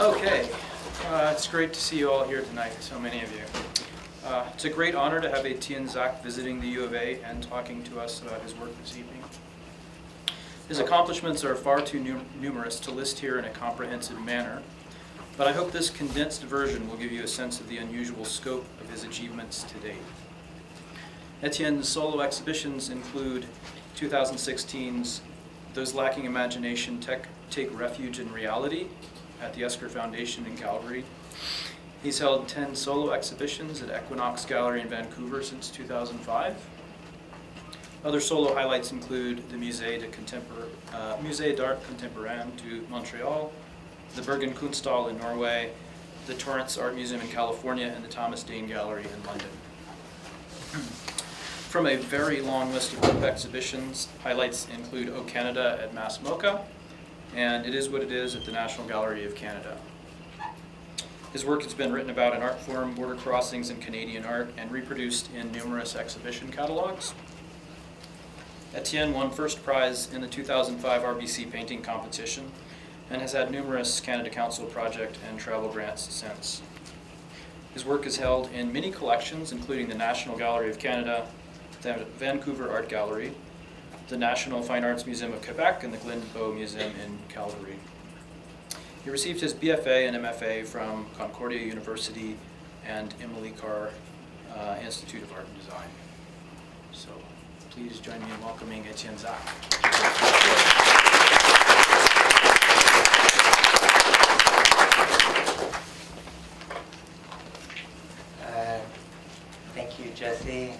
Okay, it's great to see you all here tonight, so many of you. It's a great honor to have Etienne Zak visiting the U of A and talking to us about his work this evening. His accomplishments are far too numerous to list here in a comprehensive manner, but I hope this condensed version will give you a sense of the unusual scope of his achievements to date. Etienne's solo exhibitions include 2016's Those Lacking Imagination Take Refuge in Reality at the Esker Foundation in Calgary. He's held 10 solo exhibitions at Equinox Gallery in Vancouver since 2005. Other solo highlights include the Musée d'Art Contemporain to Montreal, the Bergen Kunsthal in Norway, the Torrance Art Museum in California, and the Thomas Dane Gallery in London. From a very long list of group exhibitions, highlights include O Canada at Mass MoCA, and It Is What It Is at the National Gallery of Canada. His work has been written about in Art Forum, Border Crossings, and Canadian Art, and reproduced in numerous exhibition catalogs. Etienne won first prize in the 2005 RBC painting competition, and has had numerous Canada Council project and travel grants since. His work is held in many collections, including the National Gallery of Canada, the Vancouver Art Gallery, the National Fine Arts Museum of Quebec, and the Glenbow Museum in Calgary. He received his BFA and MFA from Concordia University and Emily Carr Institute of Art and Design. So please join me in welcoming Etienne Zak. Thank you, Jesse,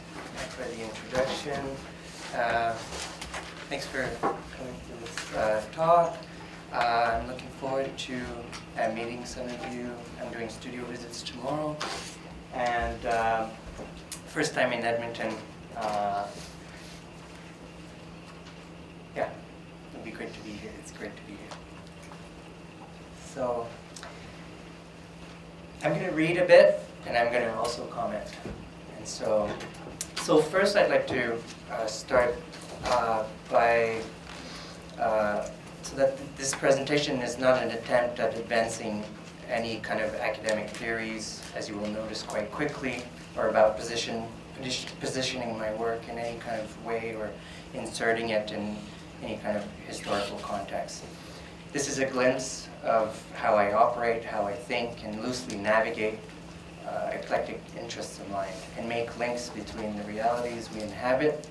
for the introduction. Thanks for coming to this talk. I'm looking forward to meeting some of you. I'm doing studio visits tomorrow. And first time in Edmonton. Yeah, it'll be great to be here. It's great to be here. So I'm going to read a bit, and I'm going to also comment. And so first I'd like to start by, so that this presentation is not an attempt at advancing any kind of academic theories, as you will notice quite quickly, or about positioning my work in any kind of way or inserting it in any kind of historical context. This is a glimpse of how I operate, how I think, and loosely navigate eclectic interests of mine, and make links between the realities we inhabit.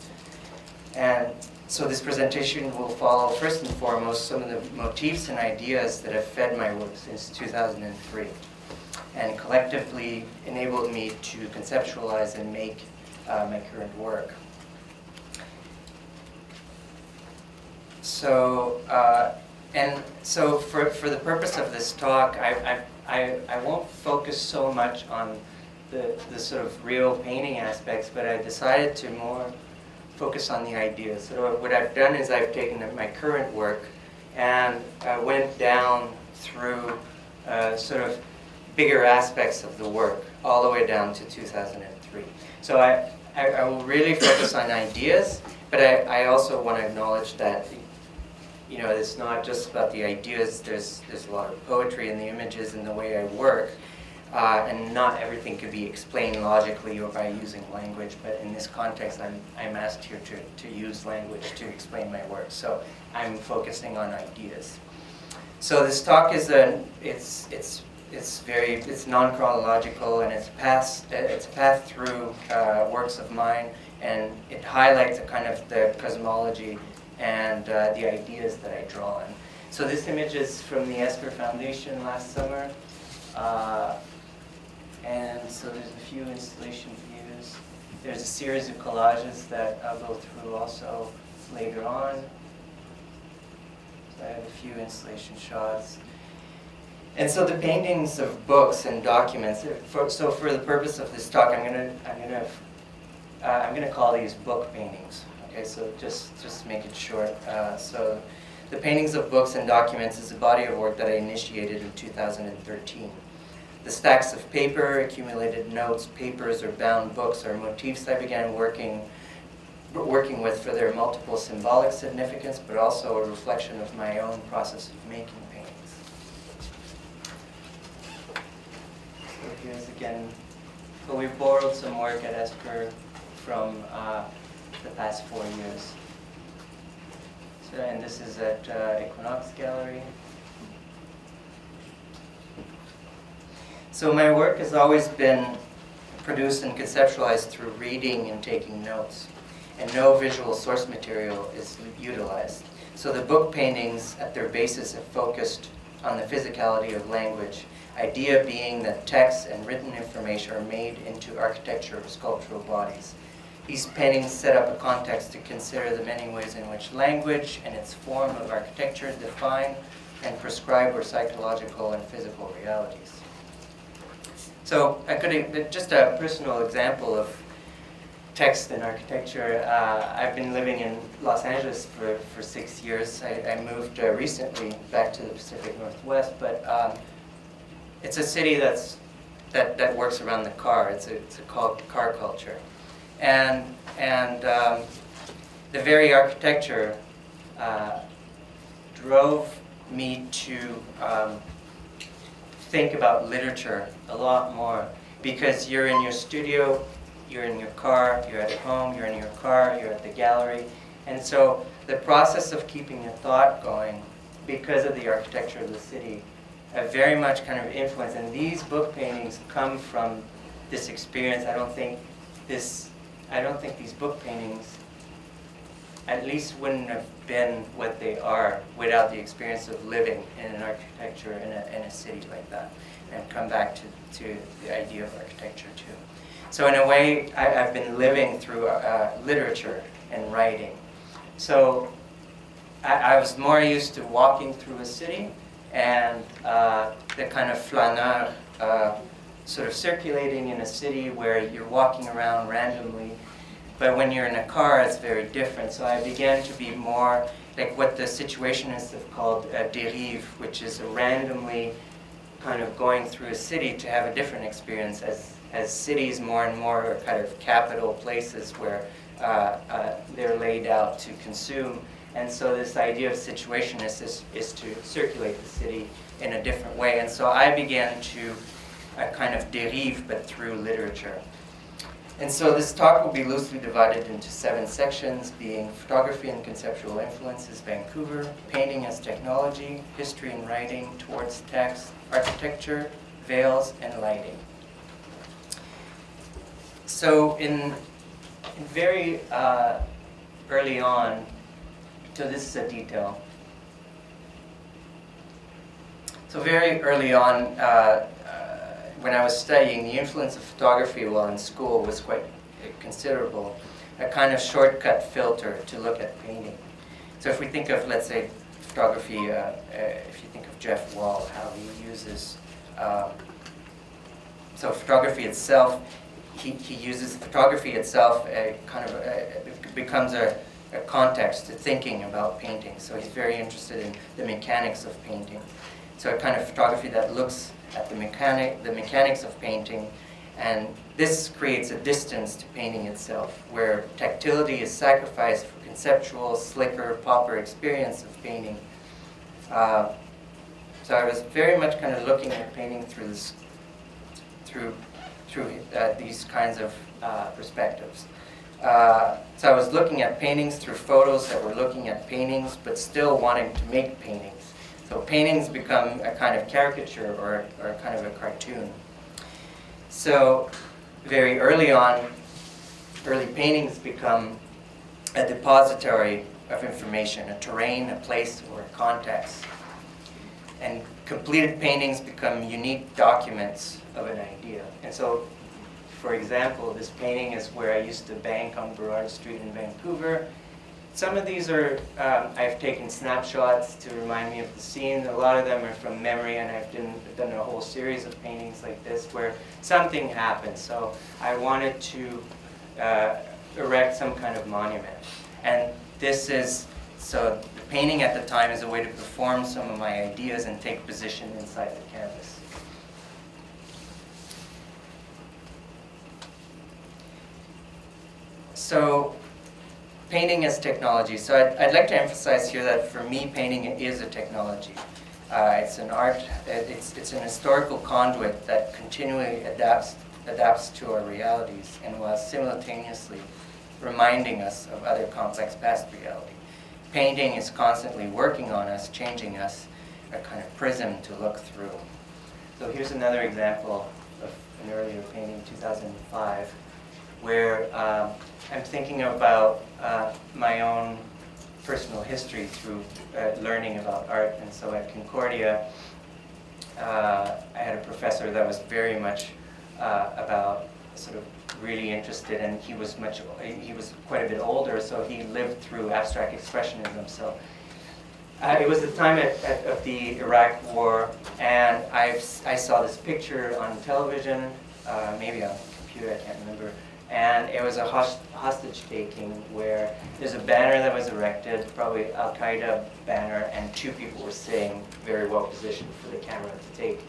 And so this presentation will follow, first and foremost, some of the motifs and ideas that have fed my work since 2003, and collectively enabled me to conceptualize and make my current work. So, for the purpose of this talk, I won't focus so much on the sort of real painting aspects, but I decided to more focus on the ideas. So what I've done is I've taken my current work and went down through sort of bigger aspects of the work, all the way down to 2003. So I will really focus on ideas, but I also want to acknowledge that, you know, it's not just about the ideas. There's a lot of poetry in the images and the way I work, and not everything could be explained logically or by using language. But in this context, I'm asked here to use language to explain my work. So I'm focusing on ideas. So this talk is it's non-chronological, and it's a path through works of mine, and it highlights a kind of the cosmology and the ideas that I draw on. So this image is from the Esker Foundation last summer. And so there's a few installation views. There's a series of collages that I'll go through also later on. So I have a few installation shots. And so the paintings of books and documents. So for the purpose of this talk, I'm gonna call these book paintings. Okay, so just make it short. So the paintings of books and documents is a body of work that I initiated in 2013. The stacks of paper, accumulated notes, papers, or bound books are motifs I began working with for their multiple symbolic significance, but also a reflection of my own process of making paintings. here's again, so we borrowed some work at Esper from the past 4 years. So, and this is at Equinox Gallery. So my work has always been produced and conceptualized through reading and taking notes, and no visual source material is utilized. So the book paintings at their basis have focused on the physicality of language, idea being that text and written information are made into architecture of sculptural bodies. These paintings set up a context to consider the many ways in which language and its form of architecture define and prescribe our psychological and physical realities. So I could, just a personal example of text and architecture. I've been living in Los Angeles for 6 years. I moved recently back to the Pacific Northwest, but it's a city that works around the car. It's a car culture. And the very architecture drove me to think about literature a lot more, because you're in your studio, you're in your car, you're at home, you're in your car, you're at the gallery. And so the process of keeping your thought going, because of the architecture of the city, have very much kind of influence. And these book paintings come from this experience. I don't think these book paintings at least wouldn't have been what they are without the experience of living in an architecture in a city like that. And come back to the idea of architecture too. So in a way, I've been living through literature and writing. So I was more used to walking through a city and the kind of flaneur, sort of circulating in a city where you're walking around randomly. But when you're in a car, it's very different. So I began to be more like what the situationists have called a dérive, which is a randomly kind of going through a city to have a different experience, as cities more and more are kind of capital places where they're laid out to consume. And so this idea of situationist is to circulate the city in a different way. And so I began to kind of dérive, but through literature. And so this talk will be loosely divided into 7 sections, being photography and conceptual influences, Vancouver, painting as technology, history and writing towards text, architecture, veils, and lighting. So in very early on, so this is a detail. So very early on, when I was studying, the influence of photography while in school was quite considerable. A kind of shortcut filter to look at painting. So if we think of, let's say, photography, if you think of Jeff Wall, how he uses, so photography itself, he uses photography itself, it becomes a context to thinking about painting. So he's very interested in the mechanics of painting. So a kind of photography that looks at the mechanics of painting, and this creates a distance to painting itself, where tactility is sacrificed for conceptual, slicker, popper experience of painting. So I was very much kind of looking at painting through these kinds of perspectives. So I was looking at paintings through photos that were looking at paintings, but still wanting to make paintings. So paintings become a kind of caricature or kind of a cartoon. So very early on, early paintings become a depository of information, a terrain, a place, or a context. And completed paintings become unique documents of an idea. And so, for example, this painting is where I used to bank on Burrard Street in Vancouver. Some of these are, I've taken snapshots to remind me of the scene. A lot of them are from memory, and I've done a whole series of paintings like this where something happened. So I wanted to erect some kind of monument. And this is, so the painting at the time is a way to perform some of my ideas and take position inside the canvas. So, painting as technology. So I'd like to emphasize here that for me, painting is a technology. It's an art. It's an historical conduit that continually adapts to our realities, and while simultaneously reminding us of other complex past reality. Painting is constantly working on us, changing us, a kind of prism to look through. So here's another example of an earlier painting, 2005, where I'm thinking about my own personal history through learning about art. And so at Concordia, I had a professor that was very much about sort of really interested, and he was quite a bit older, so he lived through abstract expressionism. So it was the time of the Iraq War, and I saw this picture on television, maybe on the computer, I can't remember, and it was a hostage taking where there's a banner that was erected, probably Al-Qaeda banner, and two people were sitting very well positioned for the camera to take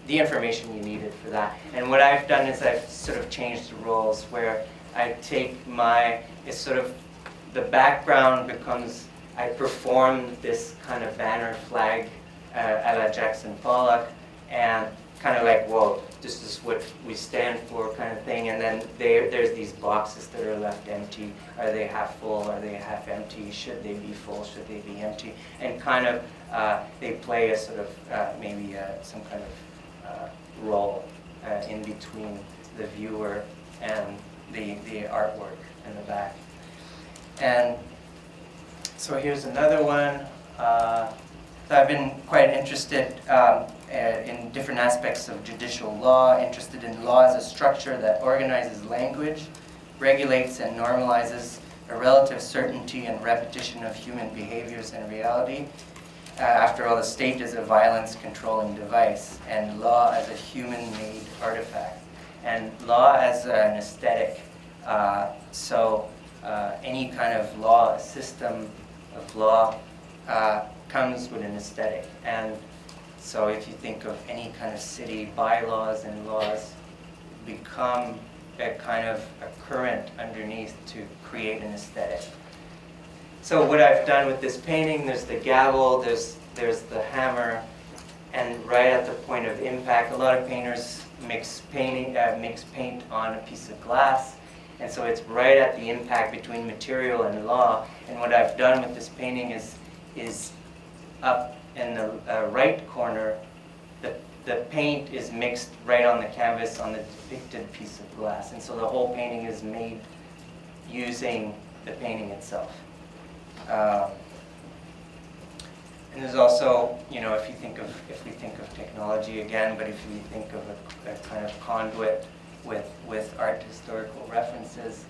the information you needed for that. And what I've done is I've sort of changed the roles where I take it's sort of, the background becomes, I perform this kind of banner flag a la Jackson Pollock, and kind of like, well, this is what we stand for kind of thing. And then there's these boxes that are left empty. Are they half full? Are they half empty? Should they be full? Should they be empty? And kind of they play a sort of maybe some kind of role in between the viewer and the artwork in the back. And so here's another one. So I've been quite interested in different aspects of judicial law, interested in law as a structure that organizes language, regulates and normalizes a relative certainty and repetition of human behaviors and reality. After all, the state is a violence-controlling device, and law as a human-made artifact, and law as an aesthetic. So any kind of law, a system of law, comes with an aesthetic. And so if you think of any kind of city, bylaws and laws become a kind of a current underneath to create an aesthetic. So what I've done with this painting, there's the gavel, there's the hammer, and right at the point of impact, a lot of painters mix paint on a piece of glass, and so it's right at the impact between material and law. And what I've done with this painting is up in the right corner, the paint is mixed right on the canvas on the depicted piece of glass, and so the whole painting is made using the painting itself. And there's also, if we think of technology again, but if we think of a kind of conduit with art historical references,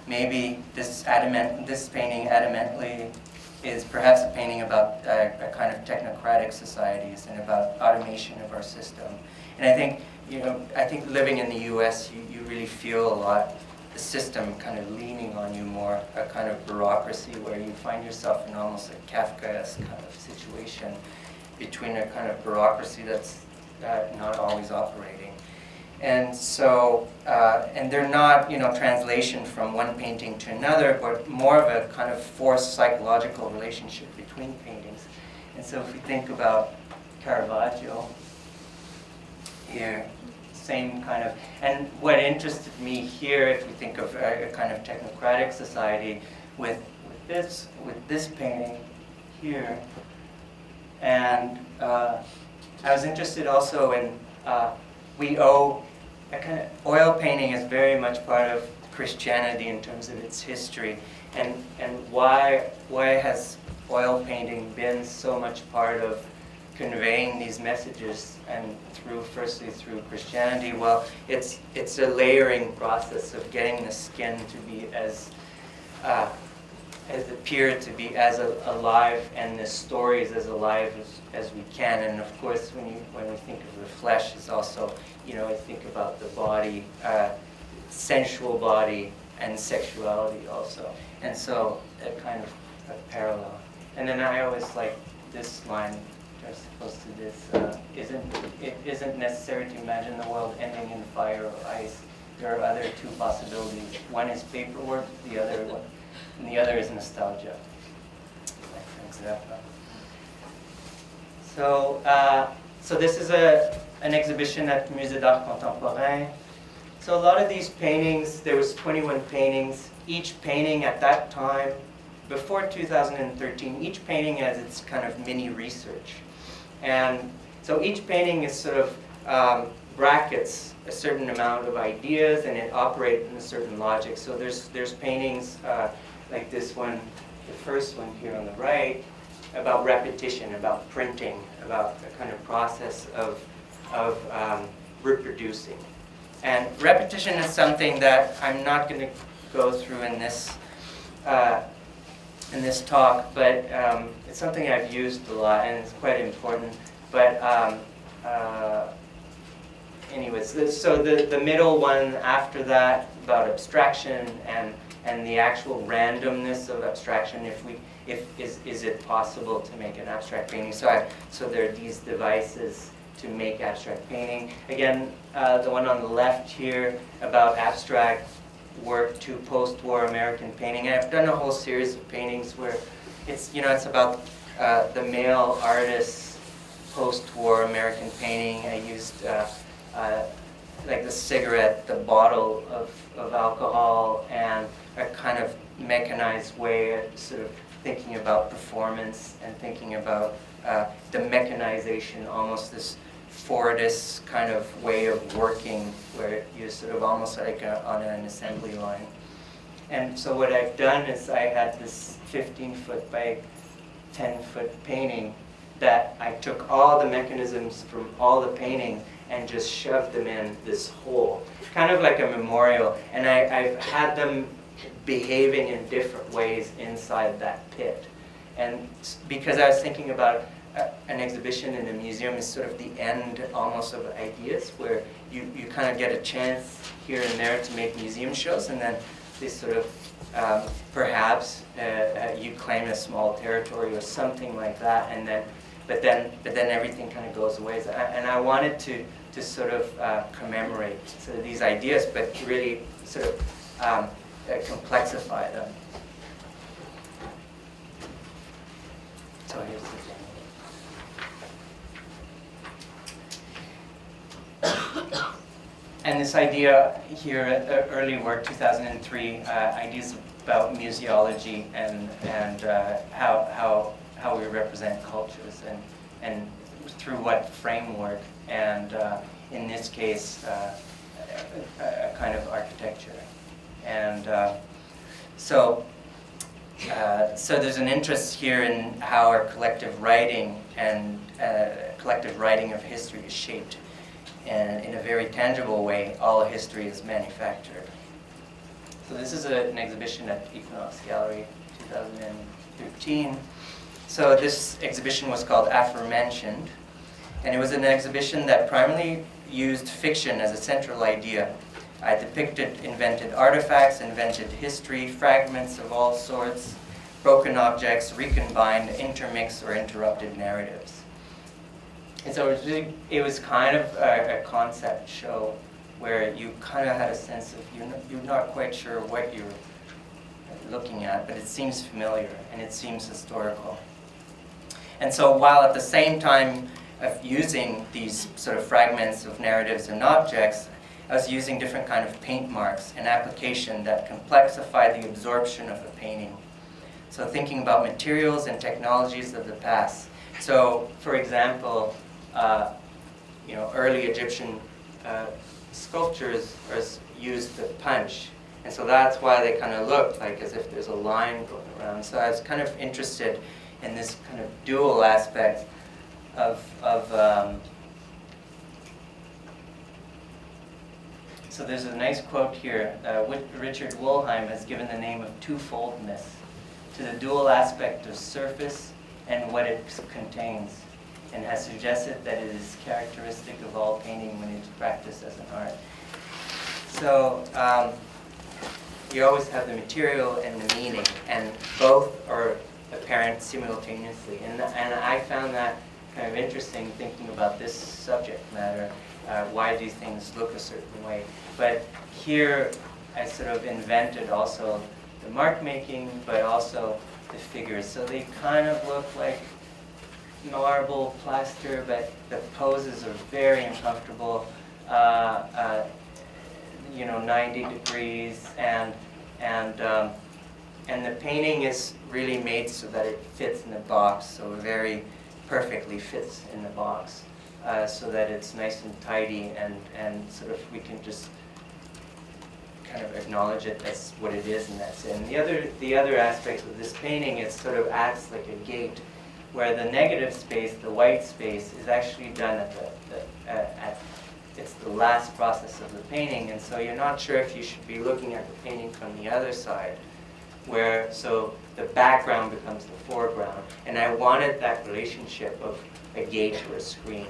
maybe this painting adamantly is perhaps a painting about a kind of technocratic societies and about automation of our system. And I think living in the U.S., you really feel a lot the system kind of leaning on you more, a kind of bureaucracy where you find yourself in almost a Kafkaesque kind of situation between a kind of bureaucracy that's not always operating. And so, and they're not, translation from one painting to another, but more of a kind of forced psychological relationship between paintings. And so if we think about Caravaggio here, same kind of, and what interested me here, if we think of a kind of technocratic society with this painting here, and I was interested also in, we owe a kind of, oil painting is very much part of Christianity in terms of its history, and why has oil painting been so much part of conveying these messages, and firstly through Christianity? Well, it's a layering process of getting the skin to be as appear to be as alive, and the stories as alive as we can. And of course, when we think of the flesh, is also, we think about the body, sensual body, and sexuality also. And so a kind of a parallel. And then I always like this line, as opposed to this, it isn't necessary to imagine the world ending in fire or ice. There are other two possibilities. One is paperwork, the other is nostalgia. Like for example. So this is an exhibition at the Musée d'Art Contemporain. So a lot of these paintings, there was 21 paintings. Each painting at that time, before 2013, each painting has its kind of mini research. And so each painting is sort of brackets a certain amount of ideas, and it operates in a certain logic. So there's paintings like this one, the first one here on the right, about repetition, about printing, about the kind of process of reproducing. And repetition is something that I'm not going to go through in this talk, but it's something I've used a lot, and it's quite important. But anyways, so the middle one after that, about abstraction and the actual randomness of abstraction, is it possible to make an abstract painting? So there are these devices to make abstract painting. Again, the one on the left here about abstract work to post-war American painting. And I've done a whole series of paintings where it's about the male artist's post-war American painting. I used like the cigarette, the bottle of alcohol, and a kind of mechanized way of sort of thinking about performance and thinking about the mechanization, almost this Fordist kind of way of working where you're sort of almost like on an assembly line. And so what I've done is I had this 15-foot by 10-foot painting that I took all the mechanisms from all the painting and just shoved them in this hole, kind of like a memorial. And I've had them behaving in different ways inside that pit. And because I was thinking about an exhibition in a museum is sort of the end almost of ideas, where you kind of get a chance here and there to make museum shows, and then they sort of perhaps you claim a small territory or something like that, and then but then everything kind of goes away. And I wanted to sort of commemorate sort of these ideas, but really sort of complexify them. So here's the thing. And this idea here, early work, 2003, ideas about museology and how we represent cultures and through what framework, and in this case, a kind of architecture. And so there's an interest here in how our collective writing and collective writing of history is shaped. And in a very tangible way, all history is manufactured. So this is an exhibition at Equinox Gallery, 2013. So this exhibition was called Aforementioned, and it was an exhibition that primarily used fiction as a central idea. I depicted invented artifacts, invented history, fragments of all sorts, broken objects, recombined, intermixed, or interrupted narratives. And so it was kind of a concept show where you kind of had a sense of you're not quite sure what you're looking at, but it seems familiar and it seems historical. And so while at the same time of using these sort of fragments of narratives and objects, I was using different kind of paint marks and application that complexify the absorption of a painting. So thinking about materials and technologies of the past. So, for example, early Egyptian sculptures used the punch, and so that's why they kind of looked like as if there's a line going around. So I was kind of interested in this kind of dual aspect of so there's a nice quote here. Richard Wollheim has given the name of twofoldness to the dual aspect of surface and what it contains, and has suggested that it is characteristic of all painting when it's practiced as an art. So you always have the material and the meaning, and both are apparent simultaneously. And I found that kind of interesting thinking about this subject matter. Why do things look a certain way? But here I sort of invented also the mark making, but also the figures. So they kind of look like marble plaster, but the poses are very uncomfortable. 90 degrees, and the painting is really made so that it fits in the box, so very perfectly fits in the box, so that it's nice and tidy, and sort of we can just kind of acknowledge it as what it is, and that's it. And the other aspect of this painting, it sort of acts like a gate, where the negative space, the white space, is actually done at it's the last process of the painting, and so you're not sure if you should be looking at the painting from the other side, so the background becomes the foreground, and I wanted that relationship of a gate or a screen.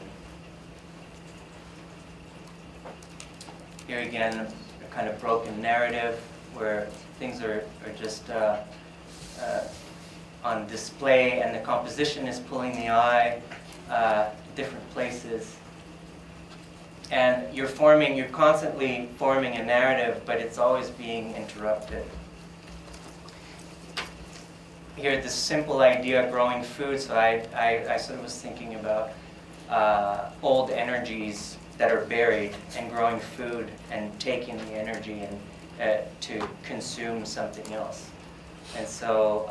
Here again, a kind of broken narrative where things are just on display, and the composition is pulling the eye different places. And you're constantly forming a narrative, but it's always being interrupted. Here, this simple idea, growing food, so I sort of was thinking about old energies that are buried, and growing food and taking the energy and to consume something else. And so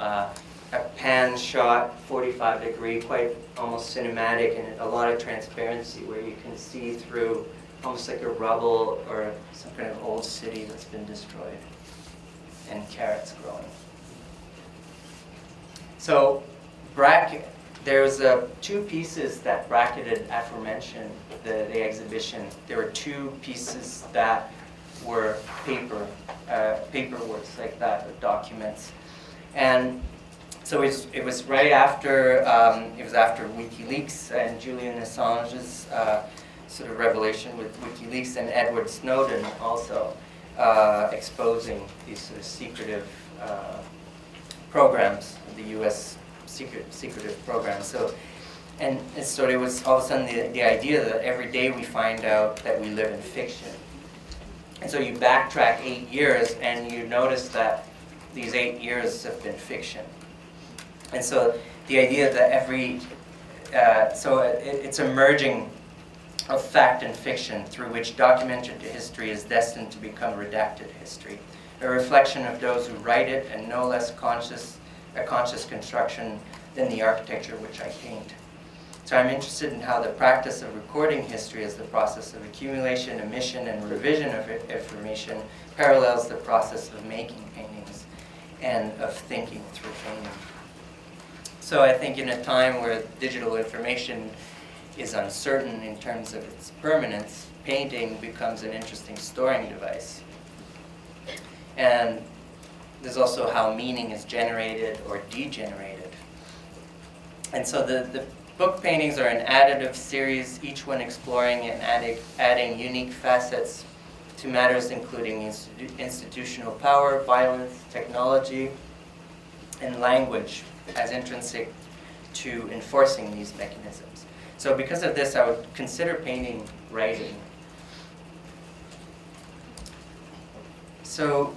a pan shot, 45 degree, quite almost cinematic, and a lot of transparency where you can see through almost like a rubble or some kind of old city that's been destroyed, and carrots growing. So there's two pieces that bracketed aforementioned the exhibition. There were two pieces that were paperworks like that, or documents. And so it was right after, it was after WikiLeaks and Julian Assange's sort of revelation with WikiLeaks, and Edward Snowden also exposing these sort of secretive programs, the U.S. secretive programs. So, and so it was all of a sudden the idea that every day we find out that we live in fiction. And so you backtrack 8 years, and you notice that these 8 years have been fiction. And so the idea that it's a merging of fact and fiction through which documented history is destined to become redacted history, a reflection of those who write it, and no less a conscious construction than the architecture which I paint. So I'm interested in how the practice of recording history as the process of accumulation, omission, and revision of information parallels the process of making paintings and of thinking through painting. So I think in a time where digital information is uncertain in terms of its permanence, painting becomes an interesting storing device. And there's also how meaning is generated or degenerated. And so the book paintings are an additive series, each one exploring and adding unique facets to matters including institutional power, violence, technology, and language as intrinsic to enforcing these mechanisms. So because of this, I would consider painting writing. So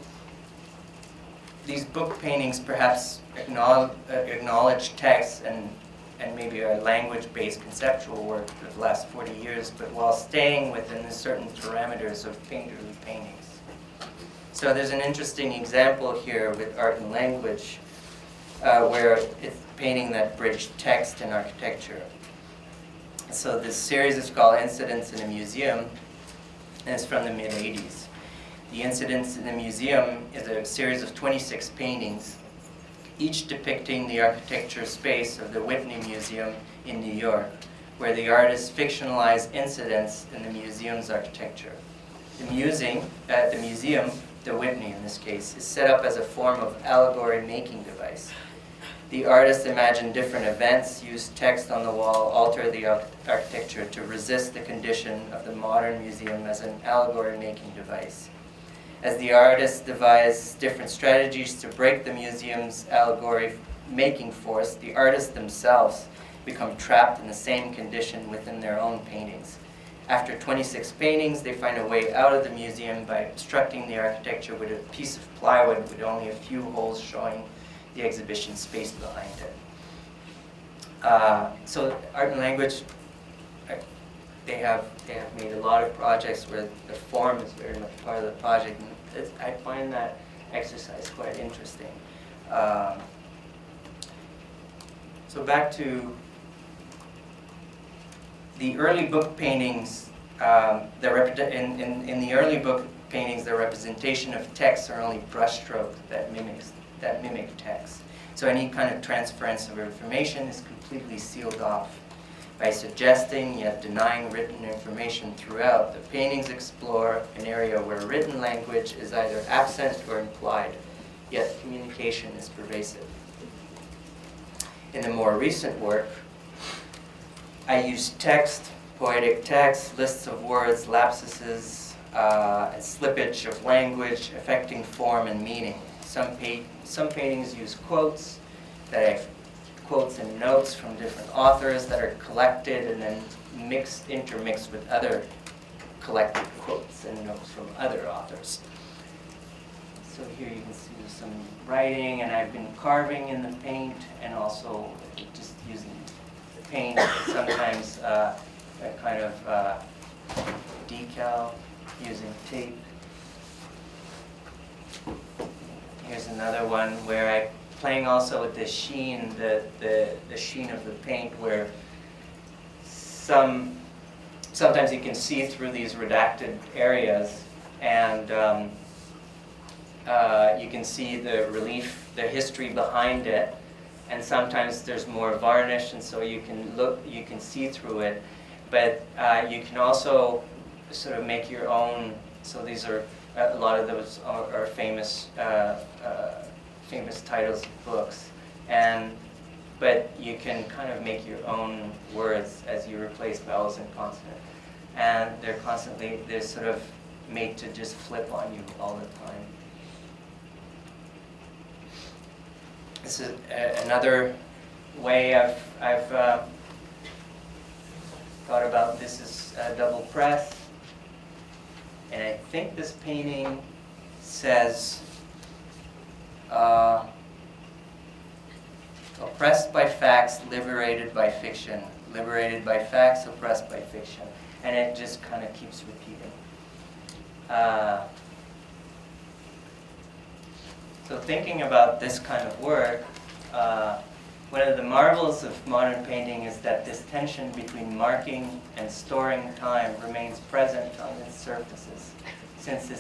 these book paintings perhaps acknowledge text and maybe a language-based conceptual work of the last 40 years, but while staying within the certain parameters of painterly paintings. So there's an interesting example here with art and language, where it's painting that bridged text and architecture. So this series is called Incidents in a Museum, and it's from the mid-'80s. The Incidents in the Museum is a series of 26 paintings, each depicting the architecture space of the Whitney Museum in New York, where the artist fictionalized incidents in the museum's architecture. The museum, the Whitney in this case, is set up as a form of allegory making device. The artist imagined different events, used text on the wall, altered the architecture to resist the condition of the modern museum as an allegory making device. As the artist devised different strategies to break the museum's allegory making force, the artists themselves become trapped in the same condition within their own paintings. After 26 paintings, they find a way out of the museum by obstructing the architecture with a piece of plywood with only a few holes showing the exhibition space behind it. So art and language, they have made a lot of projects where the form is very much part of the project, and I find that exercise quite interesting. So back to the early book paintings. In the early book paintings, the representation of text are only brushstrokes that mimic text. So any kind of transference of information is completely sealed off. By suggesting yet denying written information throughout, the paintings explore an area where written language is either absent or implied, yet communication is pervasive. In the more recent work, I use text, poetic text, lists of words, lapses, and slippage of language affecting form and meaning. Some paintings use quotes quotes and notes from different authors that are collected and then intermixed with other collected quotes and notes from other authors. So here you can see there's some writing, and I've been carving in the paint and also just using the paint, sometimes a kind of decal using tape. Here's another one where I'm playing also with the sheen, the sheen of the paint, where sometimes you can see through these redacted areas, and you can see the relief, the history behind it, and sometimes there's more varnish, and so you can see through it, but you can also sort of make your own. So these are a lot of those are famous titles of books, but you can kind of make your own words as you replace vowels and consonants, and they're sort of made to just flip on you all the time. This is another way I've thought about this is double press, and I think this painting says oppressed by facts, liberated by fiction, liberated by facts, oppressed by fiction, and it just kind of keeps repeating. So thinking about this kind of work, one of the marvels of modern painting is that this tension between marking and storing time remains present on its surfaces, since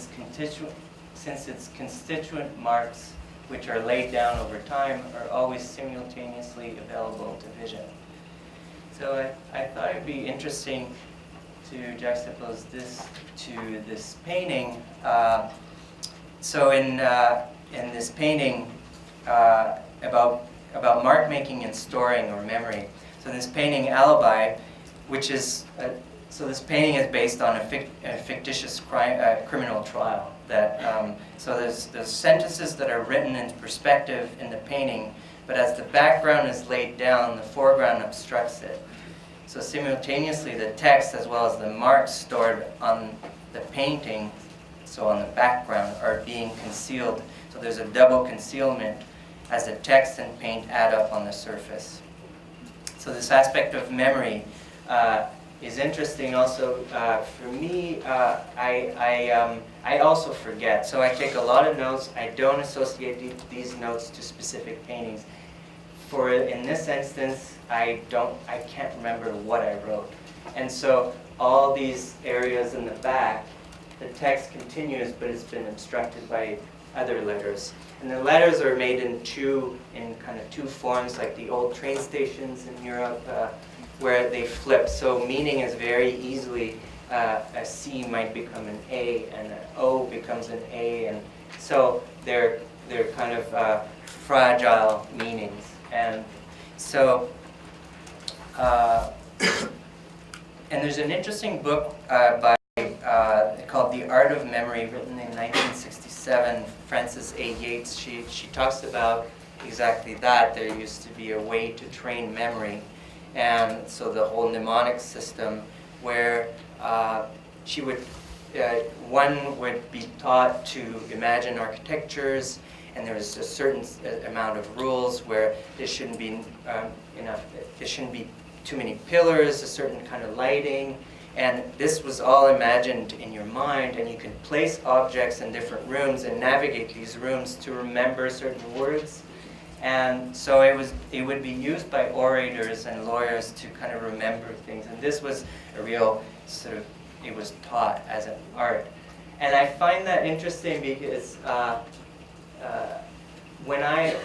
its constituent marks, which are laid down over time, are always simultaneously available to vision. So I thought it'd be interesting to juxtapose this to this painting. So in this painting about mark making and storing or memory. So this painting, Alibi, which is so this painting is based on a fictitious criminal trial. So there's sentences that are written in perspective in the painting, but as the background is laid down, the foreground obstructs it. So simultaneously, the text as well as the marks stored on the painting, so on the background, are being concealed. So there's a double concealment as the text and paint add up on the surface. So this aspect of memory is interesting also for me. I also forget, so I take a lot of notes. I don't associate these notes to specific paintings. In this instance, I can't remember what I wrote, and so all these areas in the back, the text continues, but it's been obstructed by other letters. And the letters are made in kind of two forms, like the old train stations in Europe, where they flip. So meaning is very easily, a C might become an A, and an O becomes an A, and so they're kind of fragile meanings. And so, and there's an interesting book called The Art of Memory, written in 1967. Frances A. Yates, she talks about exactly that. There used to be a way to train memory, and so the whole mnemonic system, where one would be taught to imagine architectures, and there was a certain amount of rules where there shouldn't be there shouldn't be too many pillars, a certain kind of lighting, and this was all imagined in your mind, and you can place objects in different rooms and navigate these rooms to remember certain words. And so it would be used by orators and lawyers to kind of remember things. And this was a real sort of, it was taught as an art. And I find that interesting because when I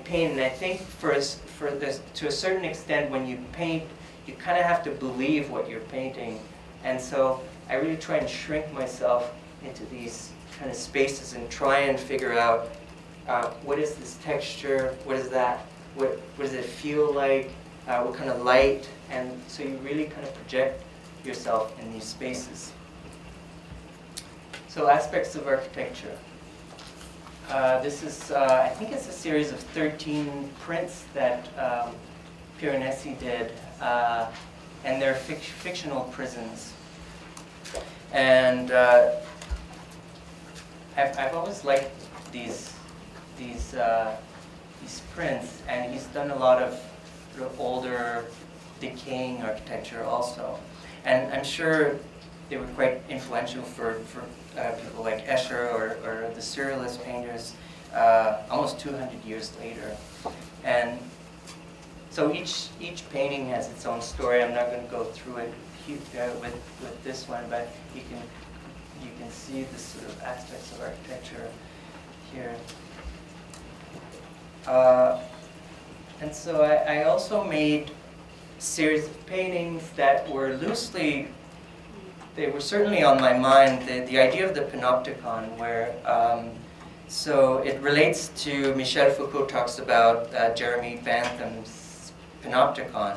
paint, and I think for this, to a certain extent, when you paint, you kind of have to believe what you're painting. And so I really try and shrink myself into these kind of spaces and try and figure out what is this texture, what is that, what does it feel like, what kind of light, and so you really kind of project yourself in these spaces. So aspects of architecture. This is, I think it's a series of 13 prints that Piranesi did, and they're fictional prisons. And I've always liked these prints, and he's done a lot of sort of older, decaying architecture also. And I'm sure they were quite influential for people like Escher or the Surrealist painters almost 200 years later. And so each painting has its own story. I'm not going to go through it with this one, but you can see the sort of aspects of architecture here. And so I also made a series of paintings that were loosely, they were certainly on my mind. The idea of the Panopticon, where, so it relates to, Michel Foucault talks about Jeremy Bentham's Panopticon,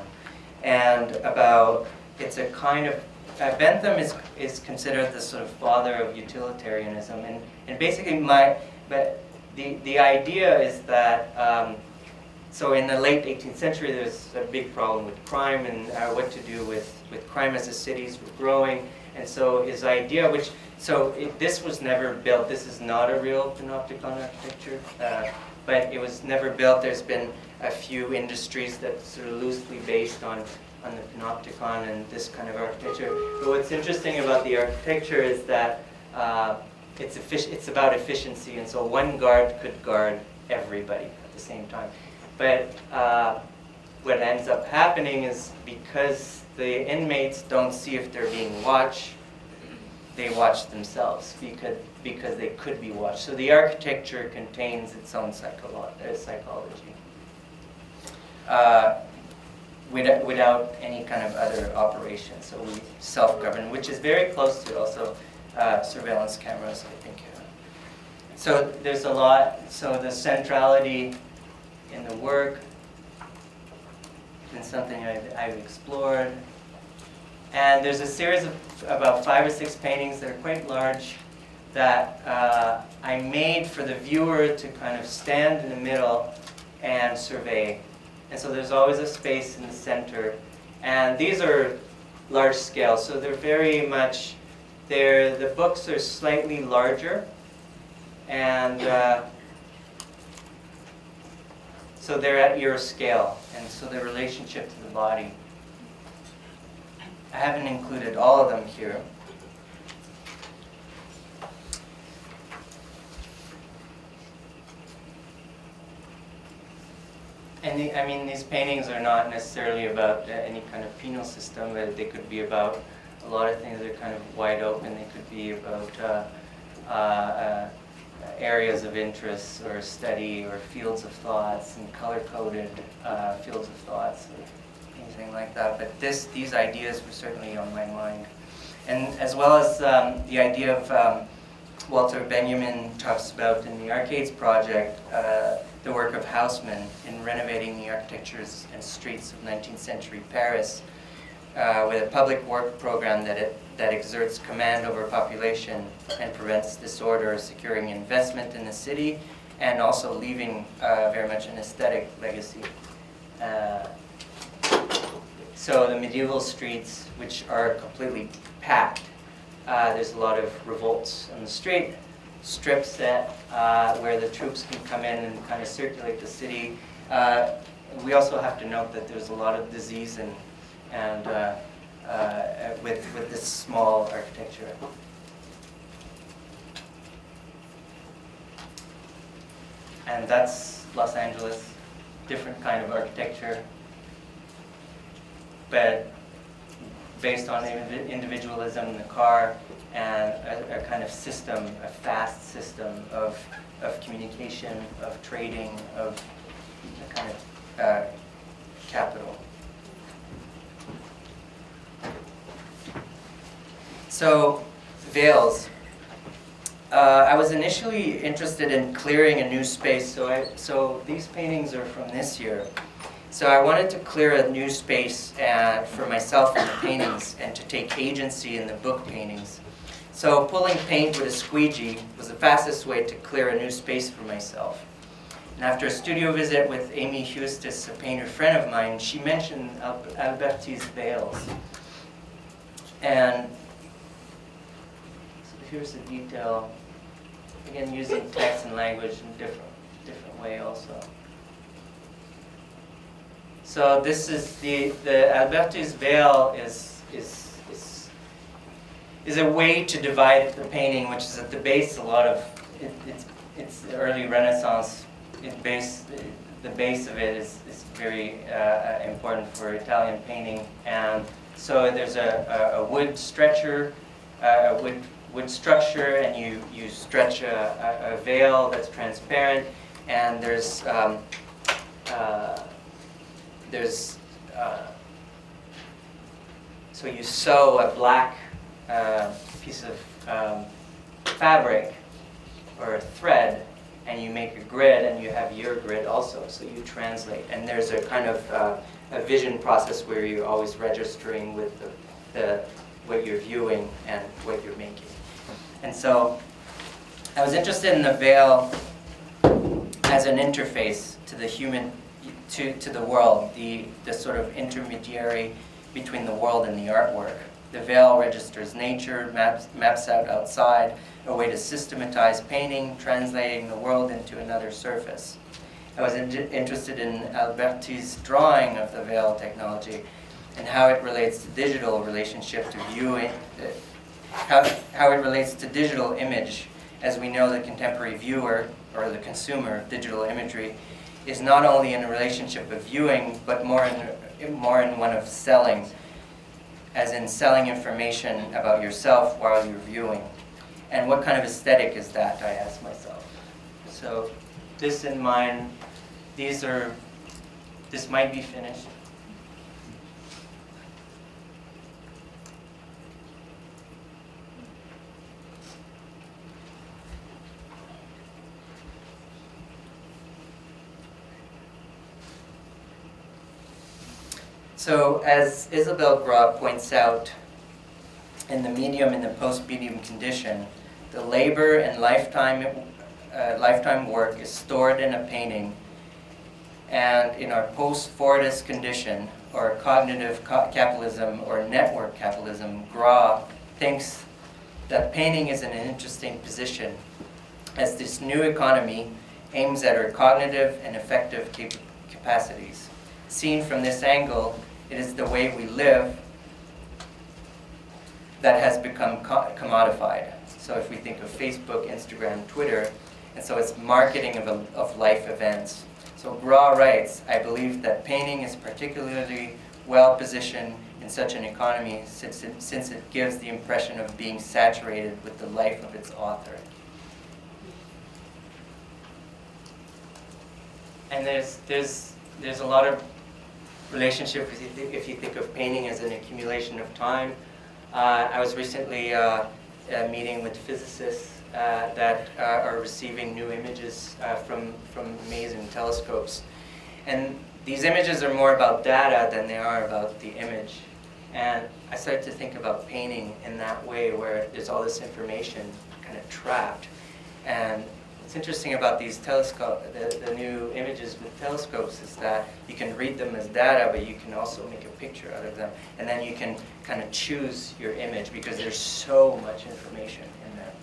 and about, it's a kind of, Bentham is considered the sort of father of utilitarianism, and basically the idea is that, so in the late 18th century there's a big problem with crime and what to do with crime as the cities were growing. And so his idea, this was never built, this is not a real Panopticon architecture, but it was never built. There's been a few industries that sort of loosely based on the Panopticon and this kind of architecture. But what's interesting about the architecture is that it's about efficiency, and so one guard could guard everybody at the same time. But what ends up happening is, because the inmates don't see if they're being watched, they watch themselves because they could be watched. So the architecture contains its own psychology without any kind of other operation. So we self-govern, which is very close to also surveillance cameras, I think. So there's a lot. So the centrality in the work been something I've explored. And there's a series of about 5 or 6 paintings that are quite large that I made for the viewer to kind of stand in the middle and survey. And so there's always a space in the center. And these are large scale, so they're very much, the books are slightly larger, and so they're at your scale, and so the relationship to the body. I haven't included all of them here. And I mean, these paintings are not necessarily about any kind of penal system, but they could be about a lot of things that are kind of wide open. They could be about areas of interest or study or fields of thoughts and color-coded fields of thoughts or anything like that. But these ideas were certainly on my mind. And as well as the idea of Walter Benjamin talks about in the Arcades project, the work of Haussmann in renovating the architectures and streets of 19th century Paris with a public work program that exerts command over population and prevents disorder, securing investment in the city, and also leaving very much an aesthetic legacy. So the medieval streets, which are completely packed, there's a lot of revolts on the street, strip set where the troops can come in and kind of circulate the city. We also have to note that there's a lot of disease and with this small architecture. And that's Los Angeles, different kind of architecture, but based on individualism in the car and a kind of system, a fast system of communication, of trading, of a kind of capital. So, veils. I was initially interested in clearing a new space, so these paintings are from this year. So I wanted to clear a new space for myself in the paintings and to take agency in the book paintings. So pulling paint with a squeegee was the fastest way to clear a new space for myself. And after a studio visit with Amy Hustis, a painter friend of mine, she mentioned Alberti's veils. And so here's the detail. Again, using text and language in a different way also. So this is the Alberti's veil is a way to divide the painting, which is at the base. A lot of it's early Renaissance. The base of it is very important for Italian painting, and so there's a wood stretcher, wood structure, and you stretch a veil that's transparent, and there's so you sew a black piece of fabric or a thread, and you make a grid, and you have your grid also, so you translate. And there's a kind of a vision process where you're always registering with what you're viewing and what you're making. And so I was interested in the veil as an interface to the human, to the world, the sort of intermediary between the world and the artwork. The veil registers nature, maps out outside, a way to systematize painting, translating the world into another surface. I was interested in Alberti's drawing of the veil technology and how it relates to digital relationship to viewing, how it relates to digital image. As we know, the contemporary viewer, or the consumer of digital imagery, is not only in a relationship of viewing, but more in one of selling, as in selling information about yourself while you're viewing. And what kind of aesthetic is that, I asked myself. So this in mind, this might be finished. So as Isabel Gras points out, in the medium and the post-medium condition, the labor and lifetime work is stored in a painting, and in our post-Fordist condition, or cognitive capitalism or network capitalism, Gras thinks that painting is in an interesting position, as this new economy aims at our cognitive and affective capacities. Seen from this angle, it is the way we live that has become commodified. So if we think of Facebook, Instagram, Twitter, and so it's marketing of life events. So Gras writes, I believe that painting is particularly well positioned in such an economy since it gives the impression of being saturated with the life of its author. And there's a lot of relationship if you think of painting as an accumulation of time. I was recently meeting with physicists that are receiving new images from amazing telescopes. And these images are more about data than they are about the image. And I started to think about painting in that way, where there's all this information kind of trapped. And what's interesting about these the new images with telescopes is that you can read them as data, but you can also make a picture out of them. And then you can kind of choose your image because there's so much information in there.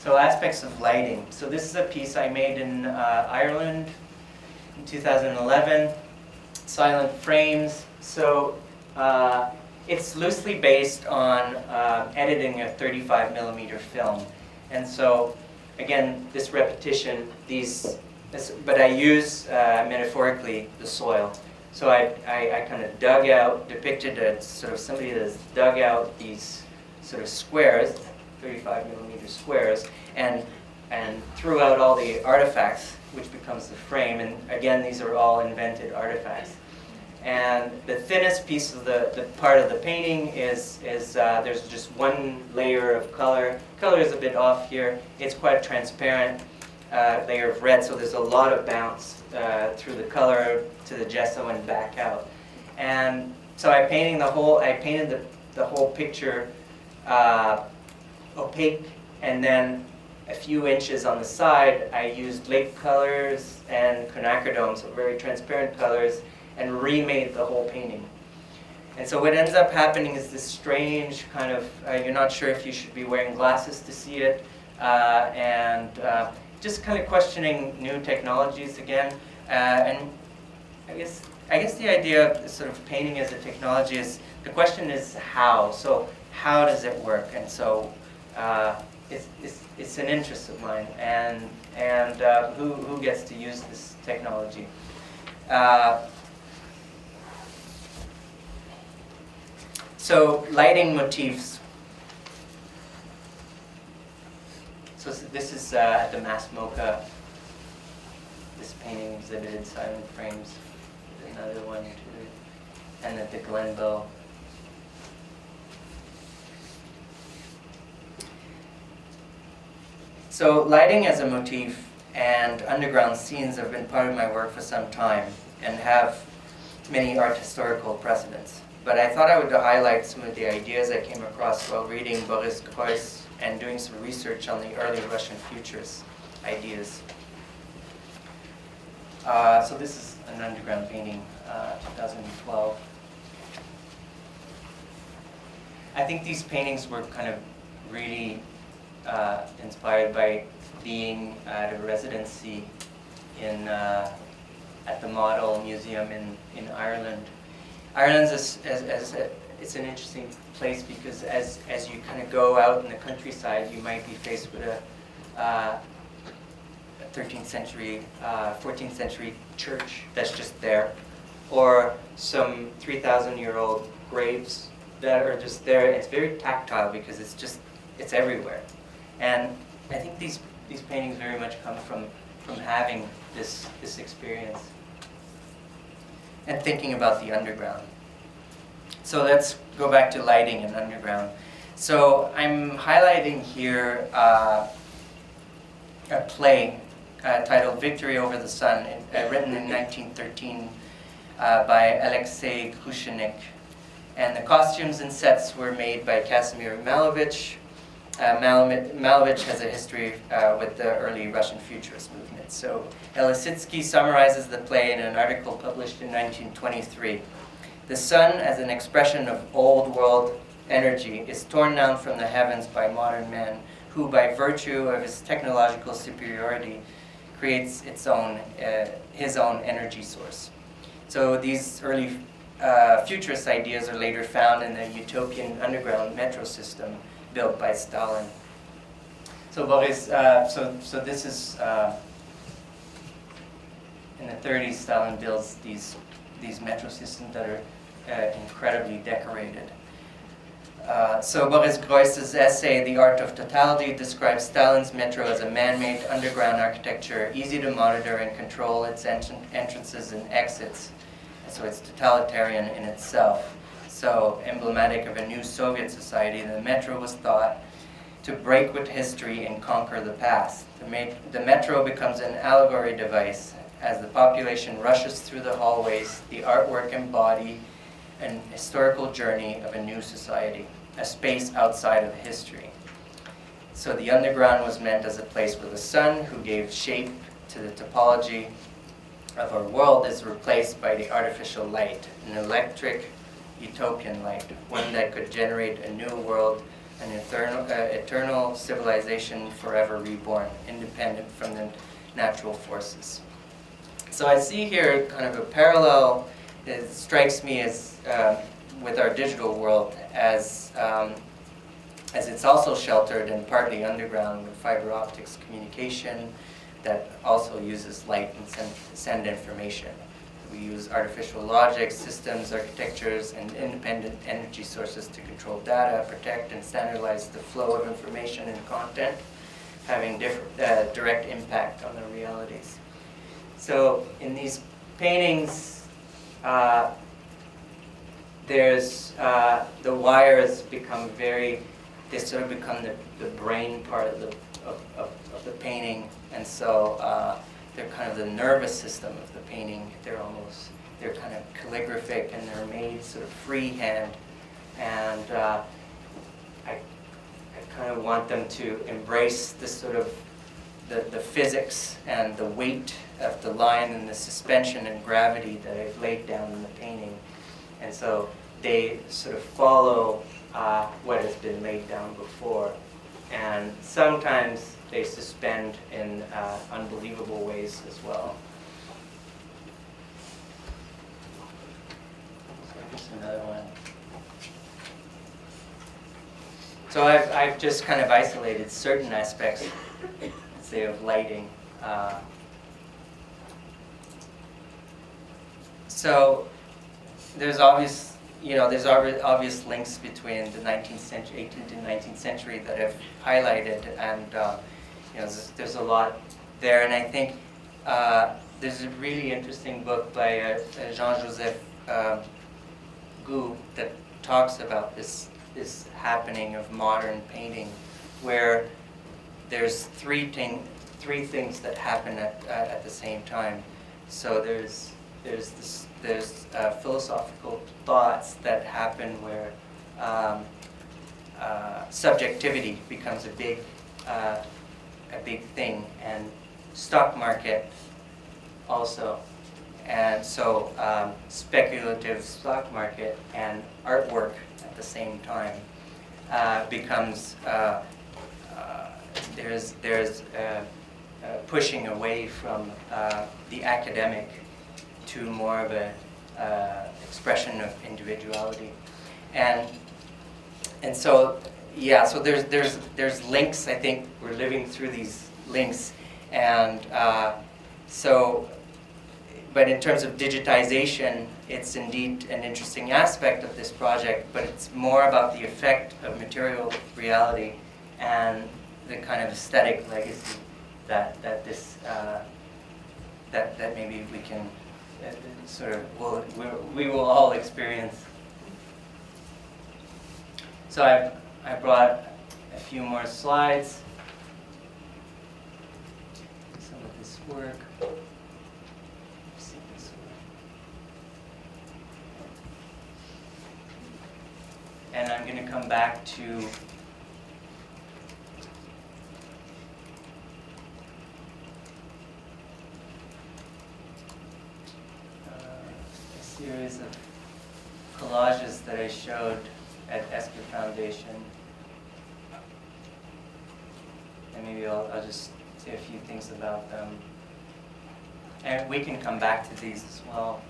So aspects of lighting. So this is a piece I made in Ireland in 2011. Silent frames. So it's loosely based on editing a 35mm film. And so, again, this repetition, but I use metaphorically the soil. So I kind of depicted a sort of somebody that's dug out these sort of squares, 35mm squares, and threw out all the artifacts, which becomes the frame. And again, these are all invented artifacts. And the thinnest piece of the part of the painting is there's just one layer of color. Color is a bit off here. It's quite transparent layer of red, so there's a lot of bounce through the color to the gesso and back out. And so I painted the whole picture opaque, and then a few inches on the side I used lake colors and quinacridone, so very transparent colors, and remade the whole painting. And so what ends up happening is this strange kind of, you're not sure if you should be wearing glasses to see it, and just kind of questioning new technologies again. And I guess the idea of sort of painting as a technology is, the question is how. So how does it work? And so it's an interest of mine, and who gets to use this technology. So lighting motifs. So this is at the Mass MoCA. This painting exhibited silent frames. There's another one too, and at the Glenbow. So lighting as a motif and underground scenes have been part of my work for some time and have many art historical precedents. But I thought I would highlight some of the ideas I came across while reading Boris Groys and doing some research on the early Russian futures ideas. So this is an underground painting, 2012. I think these paintings were kind of really inspired by being at a residency at the Model Museum in Ireland. Ireland's it's an interesting place because as you kind of go out in the countryside, you might be faced with a 13th century, 14th century church that's just there, or some 3,000-year-old graves that are just there. It's very tactile because it's everywhere. And I think these paintings very much come from having this experience and thinking about the underground. So let's go back to lighting and underground. So I'm highlighting here a play titled Victory Over the Sun, written in 1913 by Alexei Krushenik. And the costumes and sets were made by Casimir Malevich. Malevich has a history with the early Russian futurist movement. So Elisitsky summarizes the play in an article published in 1923. The sun, as an expression of old world energy, is torn down from the heavens by modern man, who by virtue of his technological superiority creates his own energy source. So these early futurist ideas are later found in the utopian underground metro system built by Stalin. So Boris, so this is in the 30s. Stalin builds these metro systems that are incredibly decorated. So Boris Groys's essay, The Art of Totality, describes Stalin's metro as a man-made underground architecture, easy to monitor and control its entrances and exits. So it's totalitarian in itself. So emblematic of a new Soviet society, the metro was thought to break with history and conquer the past. The metro becomes an allegory device. As the population rushes through the hallways, the artwork embody an historical journey of a new society, a space outside of history. So the underground was meant as a place where the sun, who gave shape to the topology of our world, is replaced by the artificial light, an electric utopian light, one that could generate a new world an eternal civilization forever reborn, independent from the natural forces. So I see here kind of a parallel. It strikes me as with our digital world as it's also sheltered and partly underground with fiber optics communication that also uses light and send information. We use artificial logic, systems, architectures, and independent energy sources to control data, protect, and standardize the flow of information and content, having direct impact on the realities. So in these paintings, there's the wires become they sort of become the brain part of the painting, and so they're kind of the nervous system of the painting. They're kind of calligraphic, and they're made sort of freehand, and I kind of want them to embrace this sort of the physics and the weight of the line and the suspension and gravity that I've laid down in the painting. And so they sort of follow what has been laid down before. And sometimes they suspend in unbelievable ways as well. So here's another one. So I've just kind of isolated certain aspects, say, of lighting. So there's obvious links between the 19th century, 18th and 19th century that I've highlighted, and there's a lot there. And I think there's a really interesting book by Jean-Joseph Gou that talks about this happening of modern painting, where there's three things that happen at the same time. So there's philosophical thoughts that happen where subjectivity becomes a big thing, and stock market also. And so speculative stock market and artwork at the same time becomes there's pushing away from the academic to more of a expression of individuality, and so so there's links. I think we're living through these links, and but in terms of digitization, it's indeed an interesting aspect of this project, but it's more about the effect of material reality and the kind of aesthetic legacy that maybe we can we will all experience. So I brought a few more slides. Some of this work. And I'm going to come back to a series of collages that I showed at Esker Foundation. And maybe I'll just say a few things about them. And we can come back to these as well.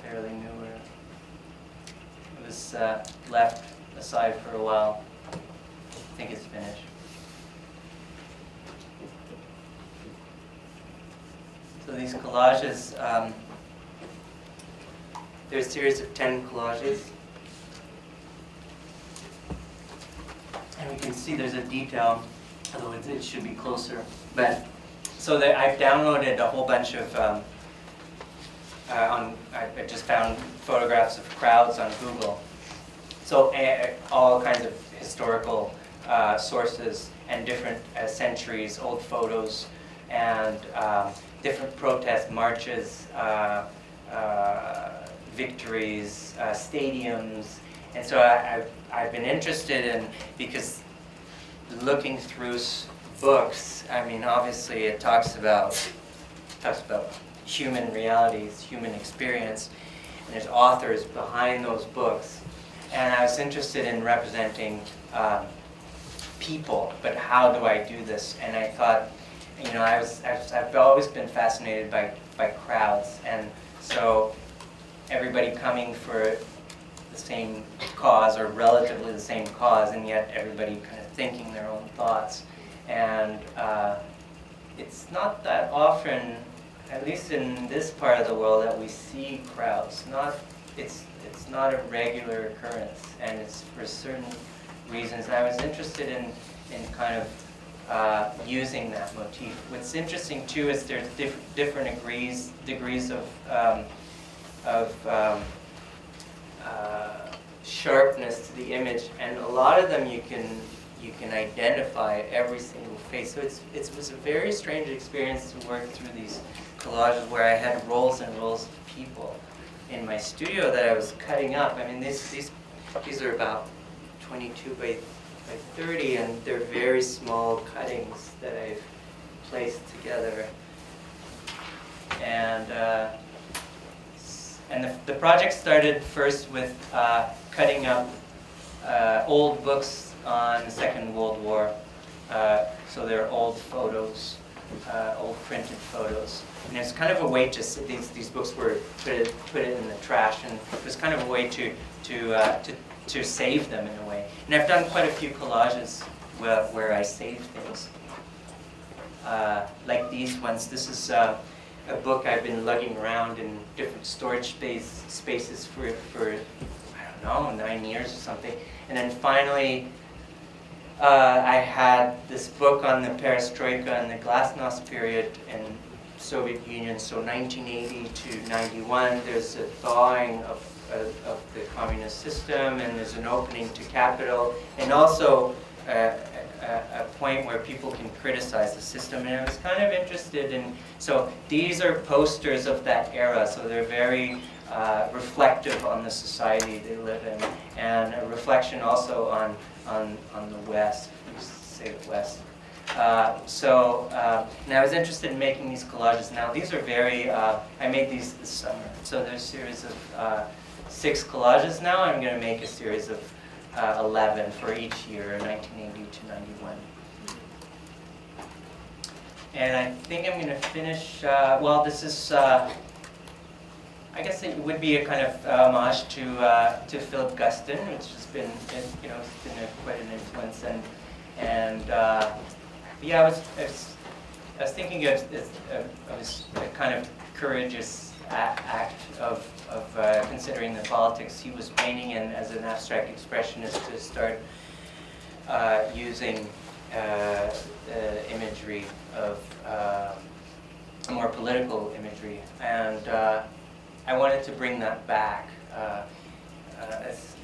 Fairly newer. It was left aside for a while. I think it's finished. So these collages, there's a series of 10 collages. And we can see there's a detail, although it should be closer. But so I've downloaded a whole bunch of I just found photographs of crowds on Google. So all kinds of historical sources and different centuries, old photos, and different protest marches, victories, stadiums. And so I've been interested in, because looking through books, I mean, obviously it talks about human realities, human experience, and there's authors behind those books. And I was interested in representing people, but how do I do this? And I thought, you know, I've always been fascinated by crowds, and so everybody coming for the same cause, or relatively the same cause, and yet everybody kind of thinking their own thoughts. And it's not that often, at least in this part of the world, that we see crowds. It's not a regular occurrence, and it's for certain reasons. I was interested in kind of using that motif. What's interesting too is there's different degrees of sharpness to the image, and a lot of them you can identify every single face. So it was a very strange experience to work through these collages where I had rolls and rolls of people in my studio that I was cutting up. I mean, these are about 22 by 30, and they're very small cuttings that I've placed together. And the project started first with cutting up old books on the Second World War. So they're old photos, old printed photos. And it's kind of a way to, these books were put it in the trash, and it was kind of a way to save them in a way. And I've done quite a few collages where I save things. Like these ones. This is a book I've been lugging around in different storage spaces for I don't know, 9 years or something. And then finally I had this book on the perestroika and the glasnost period in Soviet Union. So 1980 to 91, there's a thawing of the communist system, and there's an opening to capital, and also a point where people can criticize the system. And I was kind of interested in, so these are posters of that era, so they're very reflective on the society they live in, and a reflection also on the West, we used to say the West. And I was interested in making these collages. Now these are very, I made these this summer, so there's a series of 6 collages now. I'm going to make a series of 11 for each year, 1980 to 91. And I think I'm going to finish, well, this is, I guess it would be a kind of homage to Philip Guston, which has been, you know, it's been quite an influence. And yeah, I was thinking of this a kind of courageous act of considering the politics he was painting, and as an abstract expressionist to start using imagery of more political imagery, and I wanted to bring that back.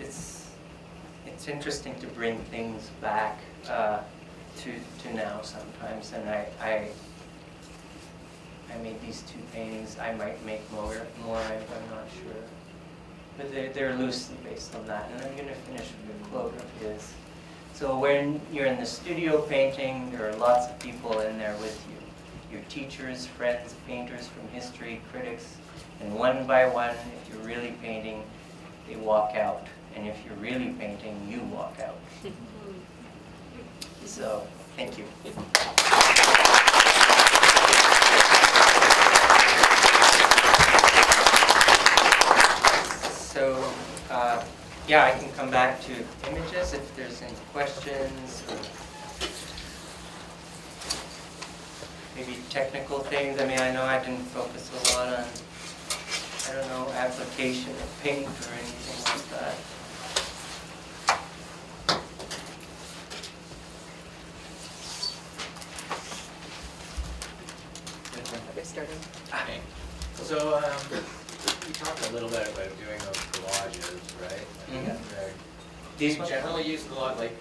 It's interesting to bring things back to now sometimes, and I made these 2 paintings. I might make more. I'm not sure, but they're loosely based on that. And I'm going to finish with a quote of his. So when you're in the studio painting, there are lots of people in there with you. Your teachers, friends, painters from history, critics, and one by one, if you're really painting, they walk out. And if you're really painting, you walk out. So, thank you. So, yeah, I can come back to images if there's any questions, or maybe technical things. I mean, I know I didn't focus a lot on, I don't know, application of paint or anything like that. Starting. Okay. So you talked a little bit about doing those collages, right? Mhm. Do you generally use collage, like,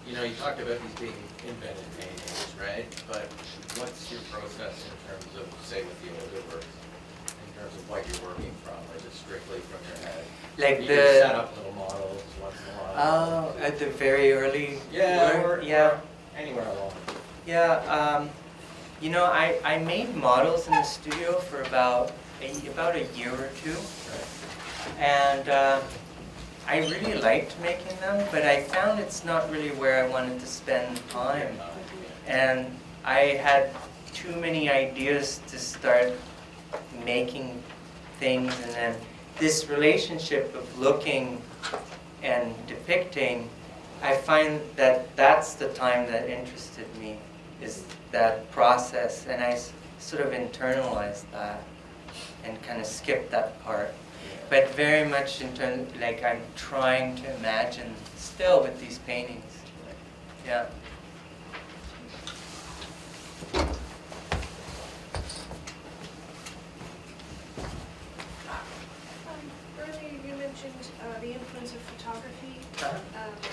you know, you talked about these being invented paintings, right? But what's your process in terms of, say, with the older works, in terms of what you're working from? Is it strictly from your head? Like you the set up little models once in a while? at the very early Yeah, work? Yeah. or anywhere along. Yeah, you know, I made models in the studio for about a year or two, and I really liked making them, but I found it's not really where I wanted to spend time, and I had too many ideas to start making things, and then this relationship of looking and depicting, I find that that's the time that interested me, is that process, and I sort of internalized that and kind of skipped that part. But very much in terms, like I'm trying to imagine still with these paintings. Yeah. Earlier you mentioned the influence of photography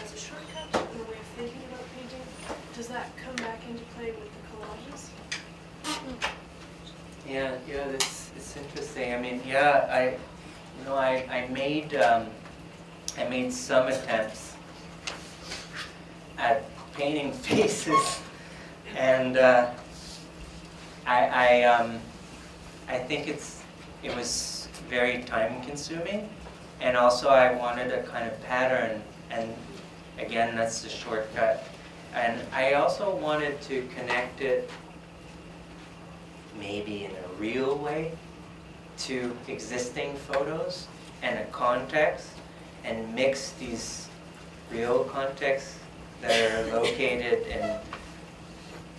as a shortcut in the way of thinking about painting. Does that come back into play with the collages? Yeah, it's interesting. I mean, yeah, I made some attempts at painting faces, and I think it was very time consuming, and also I wanted a kind of pattern, and again, that's the shortcut. And I also wanted to connect it maybe in a real way to existing photos and a context, and mix these real contexts that are located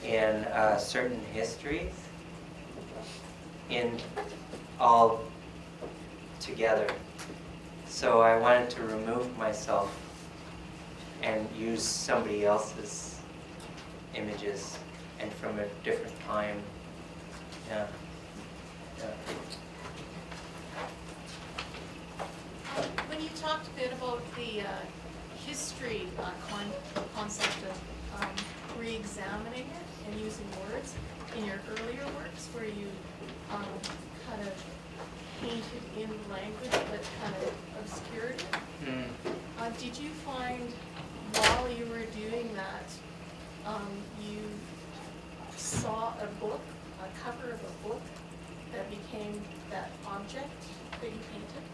in certain histories in all together. So I wanted to remove myself and use somebody else's images and from a different time. Yeah. When you talked a bit about the history concept of re-examining it and using words in your earlier works, where you kind of painted in language but kind of obscured it, did you find while you were doing that, you saw a book, a cover of a book that became that object that you painted?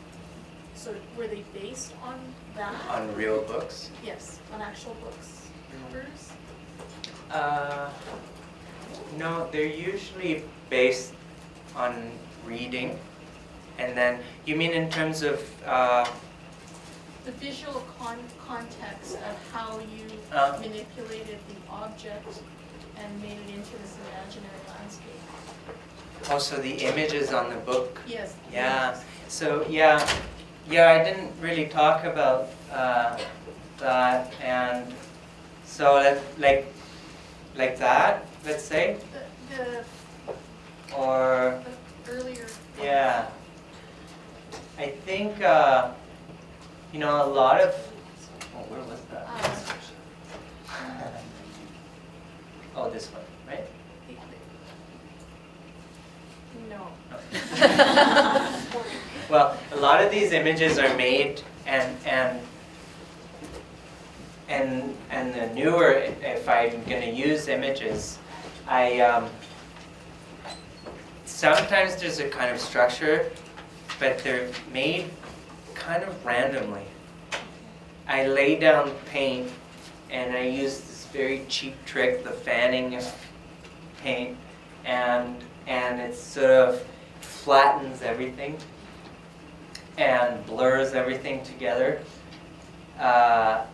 So were they based on that? On real books? Yes, on actual books covers? No, they're usually based on reading. And then, you mean in terms of The visual context of how you manipulated the object and made it into this imaginary landscape. oh, so the images on the book? Yes. Yeah. So yeah, I didn't really talk about that, and so like that, let's say, The or earlier. yeah. I think you know, a lot of. Oh, where was that? Oh, this one, right? No. Well, a lot of these images are made, and the newer, if I'm going to use images, sometimes there's a kind of structure, but they're made kind of randomly. I lay down paint, and I use this very cheap trick, the fanning of paint, and it sort of flattens everything and blurs everything together. But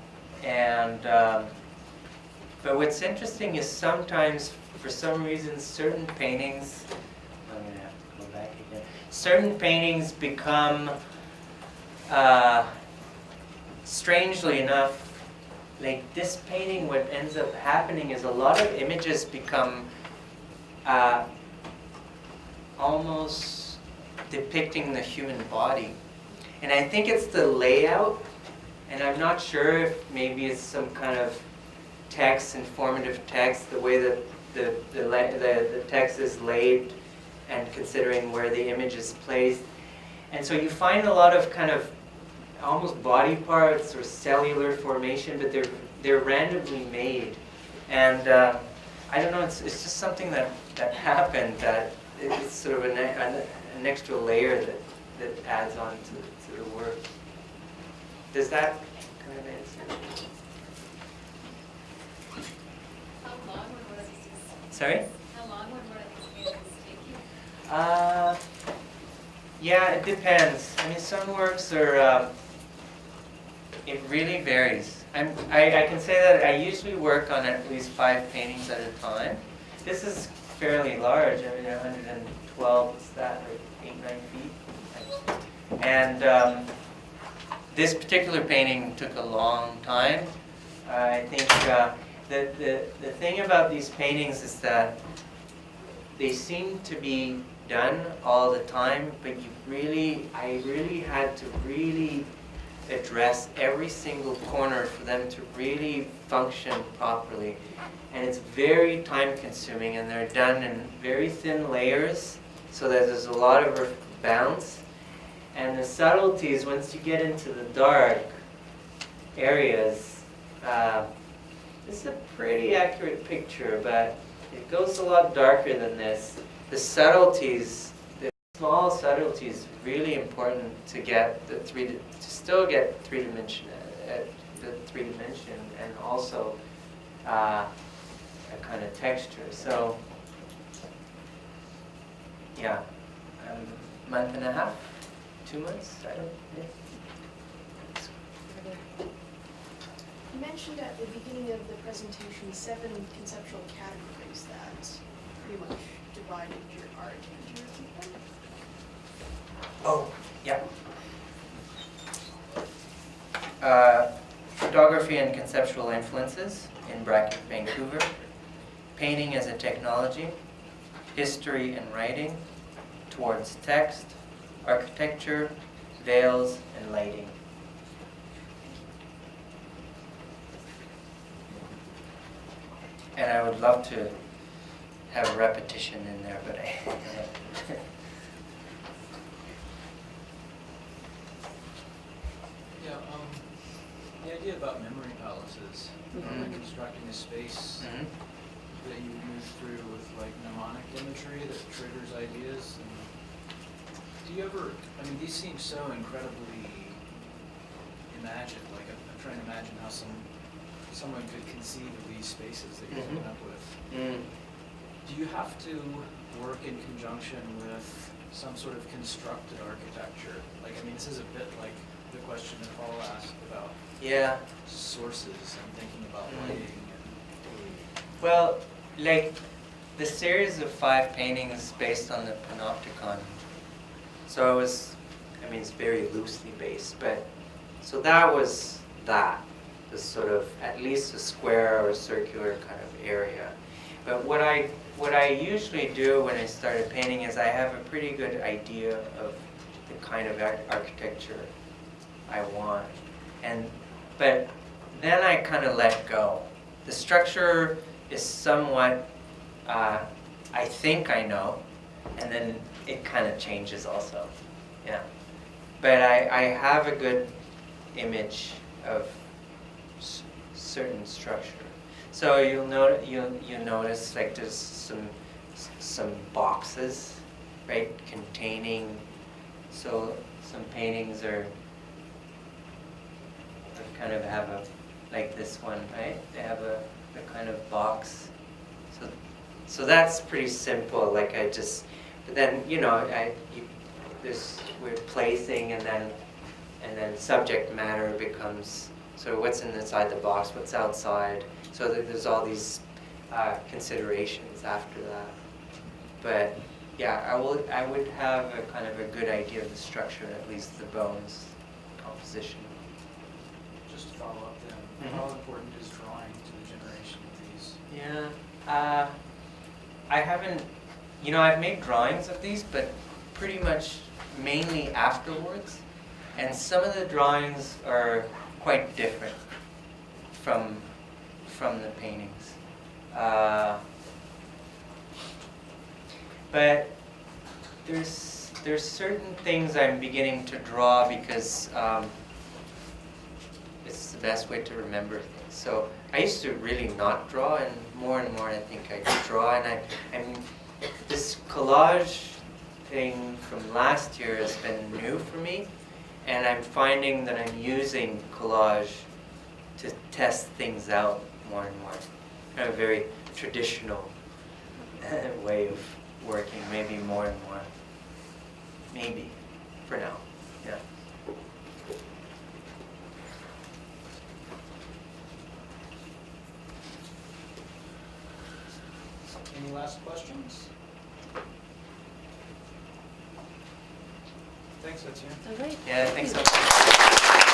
what's interesting is sometimes, for some reason, certain paintings, I'm going to have to go back again, certain paintings become, strangely enough, like this painting, what ends up happening is a lot of images become almost depicting the human body. And I think it's the layout, and I'm not sure if maybe it's some kind of text, informative text, the way that the text is laid and considering where the image is placed. And so you find a lot of kind of almost body parts or cellular formation, but they're randomly made. And I don't know, it's just something that happened, that it's sort of an extra layer that adds on to the work. Does that kind of answer? How long would one of these, Sorry? how long would one of these paintings take you? Yeah, it depends. I mean, some works are, it really varies. I can say that I usually work on at least 5 paintings at a time. This is fairly large. I mean, 112, what's that, like 8-9 feet? And this particular painting took a long time. I think the thing about these paintings is that they seem to be done all the time, but I really had to really address every single corner for them to really function properly. And it's very time consuming, and they're done in very thin layers so that there's a lot of bounce. And the subtleties, once you get into the dark areas, this is a pretty accurate picture, but it goes a lot darker than this. The subtleties, the small subtleties, really important to get to still get three dimension, and also a kind of texture. So, yeah, a month and a half, 2 months. I don't. Yeah. You mentioned at the beginning of the presentation 7 conceptual categories that pretty much divided your art. Could you repeat them? Oh, yeah. Photography and conceptual influences, in bracket Vancouver. Painting as a technology. History and writing. Towards text. Architecture. Veils and lighting. And I would love to have a repetition in there, but I Yeah, the idea about memory palaces, like constructing a space Mhm. that you move through with like mnemonic imagery that triggers ideas. And do you ever, I mean, these seem so incredibly imagined. Like I'm trying to imagine how someone could conceive of these spaces that you're coming up with. Do you have to work in conjunction with some sort of constructed architecture? Like, I mean, this is a bit like the question that Paul asked about Yeah. sources and thinking about lighting. Well, like the series of 5 paintings based on the Panopticon. So it was, I mean, it's very loosely based, but so that was this sort of at least a square or a circular kind of area. But what I usually do when I started painting is I have a pretty good idea of the kind of architecture I want, but then I kind of let go. The structure is somewhat I think I know, and then it kind of changes also. Yeah, but I have a good image of certain structure. So you'll notice like there's some boxes, right, containing. So some paintings are kind of have a, like this one, right? They have a kind of box. So that's pretty simple. Like but then we're placing, and then subject matter becomes. So what's inside the box, what's outside. So there's all these considerations after that. But yeah, I would have a kind of a good idea of the structure, at least the bones composition. Just to follow up then, how important is drawing to the generation of these? Yeah, I haven't, I've made drawings of these, but pretty much mainly afterwards. And some of the drawings are quite different from the paintings. But there's certain things I'm beginning to draw because it's best way to remember things. So I used to really not draw, and more I think I draw, and I'm this collage thing from last year has been new for me, and I'm finding that I'm using collage to test things out more and more. I have a very traditional way of working, maybe more and more. Maybe, for now, yeah. Any last questions? Thanks, Etienne. All right. Yeah, thanks so much.